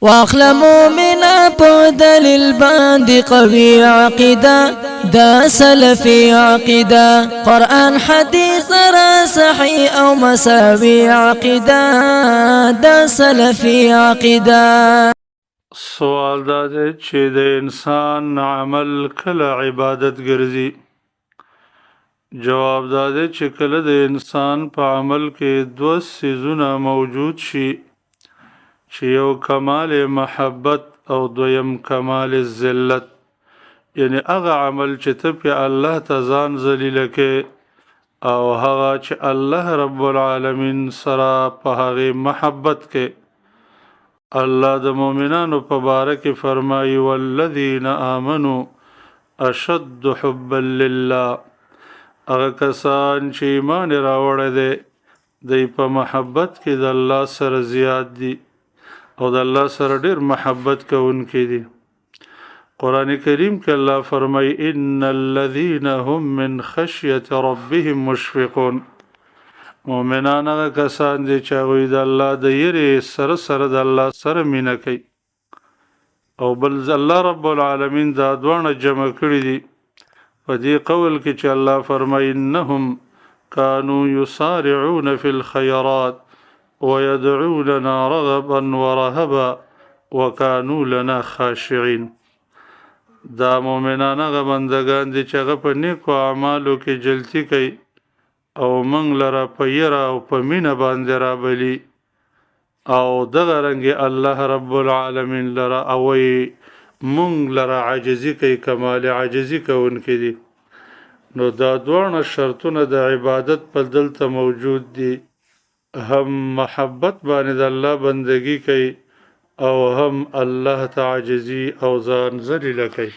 واخل مومنا په دلیل باندې قوي عقیده دا سلفي عقیده قرآن حدیث را صحیح او مساوي عقیده دا سلفي عقیده. سوال دا دی چې د انسان عمل کله عبادت ګرځي؟ جواب دا دی چې کله د انسان په عمل کې دوه څیزونه موجود شي چې یو کمال محبت او دویم کمال ذلت، یعنی هغه عمل چې ته په الله ته ځان ذلیل کې او هغه چې الله رب العالمین سره په هغه محبت کې. الله د مؤمنانو په باره کې فرمایي والذین آمنوا اشد حبا لله، هغه کسان چې ایمان راوړی دی دی په محبت کې د الله سره زیات دي او د الله سره ډیر محبت کوونکي دي. قرآن کریم کې الله فرمایي ان الذين هم من خشیة ربهم مشفقون، مؤمنان هغه کسان دي چې هغوی د الله د یېرې سره سره د الله سره مینه کوي. او بل الله رب العالمین دا دواړه جمع کړي دي په دې قول کې چې الله فرمایي انهم كانوا يسارعون في الخيرات ويدعوننا رغبا ورهبا وكانوا لنا خاشعين. دا مؤمنان هغه بندگان دي چې هغه په نیکو اعمالو کې جلتی کوي او موږ لره په یره او په مینه باندې رابلي او دغه رنګې الله رب العالمین لره اوی موږ لره عاجزي کوي، کمال عاجزي کوونکي دي. نو دا دواړه شرطونه د عبادت په دلته موجود دي، هم محبت باندې د الله بندگی کوي او هم الله ته عاجزي او ځان ذلیل کوي.